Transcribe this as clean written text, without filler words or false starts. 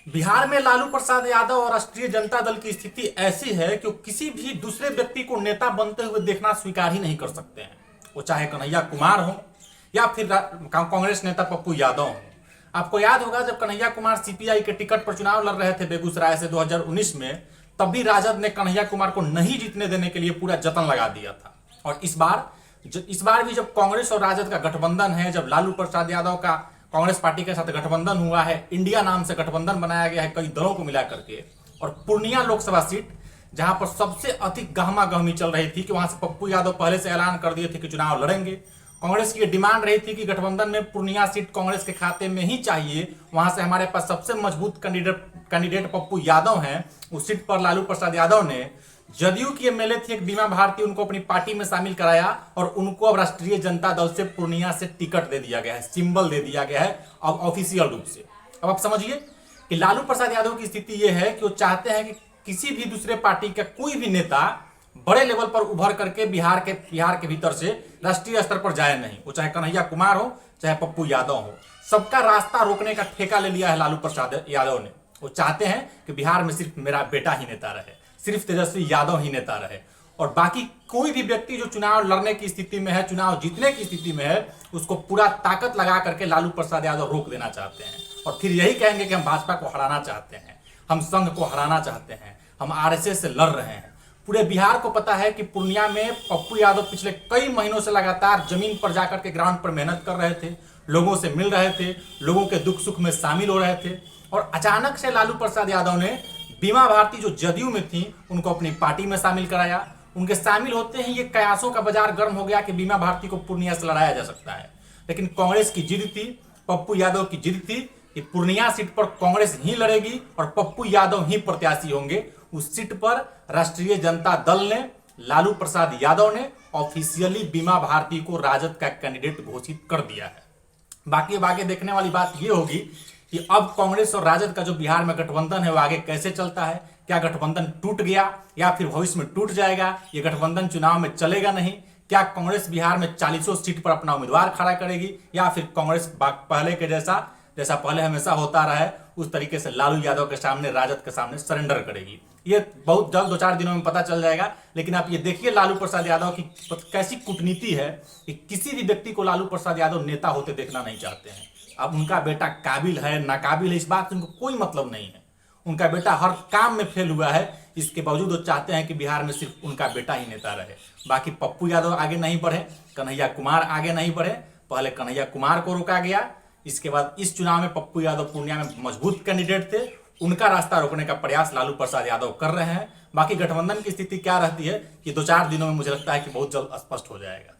बिहार में लालू प्रसाद यादव और राष्ट्रीय जनता दल की स्थिति ऐसी है कि वो किसी भी दूसरे व्यक्ति को नेता बनते हुए देखना स्वीकार ही नहीं कर सकते हैं। वो चाहे कन्हैया कुमार हो या फिर कांग्रेस नेता पप्पू यादव हो। आपको याद होगा जब कन्हैया कुमार सीपीआई के टिकट पर चुनाव लड़ रहे थे बेगूसराय से 2019 में, तब भी राजद ने कन्हैया कुमार को नहीं जीतने देने के लिए पूरा जतन लगा दिया था। और इस बार भी जब कांग्रेस और राजद का गठबंधन है, जब लालू प्रसाद यादव का कांग्रेस पार्टी के साथ गठबंधन हुआ है, इंडिया नाम से गठबंधन बनाया गया है कई दलों को मिला करके, और पूर्णिया लोकसभा सीट जहां पर सबसे अधिक गहमा गहमी चल रही थी कि वहां से पप्पू यादव पहले से ऐलान कर दिए थे कि चुनाव लड़ेंगे। कांग्रेस की डिमांड रही थी कि गठबंधन में पूर्णिया सीट कांग्रेस के खाते में ही चाहिए, वहां से हमारे पास सबसे मजबूत कैंडिडेट पप्पू यादव हैं। उस सीट पर लालू प्रसाद यादव ने, जदयू की एमएलए थी एक बीमा भारती, उनको अपनी पार्टी में शामिल कराया और उनको अब राष्ट्रीय जनता दल से पूर्णिया से टिकट दे दिया गया है, सिंबल दे दिया गया है अब ऑफिशियल रूप से। अब आप समझिए कि लालू प्रसाद यादव की स्थिति यह है कि वो चाहते हैं कि किसी भी दूसरे पार्टी का कोई भी नेता बड़े लेवल पर उभर करके बिहार के भीतर से राष्ट्रीय स्तर पर जाए नहीं। वो चाहे कन्हैया कुमार हो चाहे पप्पू यादव हो, सबका रास्ता रोकने का ठेका ले लिया है लालू प्रसाद यादव ने। वो चाहते हैं कि बिहार में सिर्फ मेरा बेटा ही नेता रहे, सिर्फ तेजस्वी यादव ही नेता रहे, और बाकी कोई भी व्यक्ति जो चुनाव लड़ने की स्थिति में है, चुनाव जीतने की स्थिति में है, उसको पूरा ताकत लगा करके लालू प्रसाद यादव रोक देना चाहते हैं। और फिर यही कहेंगे कि हम भाजपा को हराना चाहते हैं, हम संघ को हराना चाहते हैं, हम आरएसएस से लड़ रहे हैं। पूरे बिहार को पता है कि पूर्णिया में पप्पू यादव पिछले कई महीनों से लगातार जमीन पर जाकर के ग्राउंड पर मेहनत कर रहे थे, लोगों से मिल रहे थे, लोगों के दुख सुख में शामिल हो रहे थे, और अचानक से लालू प्रसाद यादव ने बीमा भारती जो जदयू में थी उनको अपनी पार्टी में शामिल कराया। उनके शामिल होते ही ये कयासों का बाजार गर्म हो गया कि बीमा भारती को पूर्णिया से लड़ाया जा सकता है। लेकिन कांग्रेस की जिद थी, पप्पू यादव की जिद थी कि पूर्णिया सीट पर कांग्रेस ही लड़ेगी और पप्पू यादव ही प्रत्याशी होंगे। उस सीट पर राष्ट्रीय जनता दल ने, लालू प्रसाद यादव ने ऑफिशियली बीमा भारती को राजद का कैंडिडेट घोषित कर दिया है। बाकी आगे देखने वाली बात यह होगी कि अब कांग्रेस और राजद का जो बिहार में गठबंधन है वो आगे कैसे चलता है। क्या गठबंधन टूट गया या फिर भविष्य में टूट जाएगा? ये गठबंधन चुनाव में चलेगा नहीं? क्या कांग्रेस बिहार में 40 सीट पर अपना उम्मीदवार खड़ा करेगी या फिर कांग्रेस पहले के जैसा पहले हमेशा होता रहा है उस तरीके से लालू यादव के सामने, राजद के सामने सरेंडर करेगी? ये बहुत जल्द 2-4 दिनों में पता चल जाएगा। लेकिन आप ये देखिए लालू प्रसाद यादव की कैसी कूटनीति है कि किसी भी व्यक्ति को लालू प्रसाद यादव नेता होते देखना नहीं चाहते हैं। अब उनका बेटा काबिल है नाकाबिल है इस बात से उनको कोई मतलब नहीं है। उनका बेटा हर काम में फेल हुआ है, इसके बावजूद वो चाहते हैं कि बिहार में सिर्फ उनका बेटा ही नेता रहे। बाकी पप्पू यादव आगे नहीं बढ़े, कन्हैया कुमार आगे नहीं बढ़े। पहले कन्हैया कुमार को रोका गया, इसके बाद इस चुनाव में पप्पू यादव पूर्णिया में मजबूत कैंडिडेट थे, उनका रास्ता रोकने का प्रयास लालू प्रसाद यादव कर रहे हैं। बाकी गठबंधन की स्थिति क्या रहती है ये 2-4 दिनों में मुझे लगता है कि बहुत जल्द स्पष्ट हो जाएगा।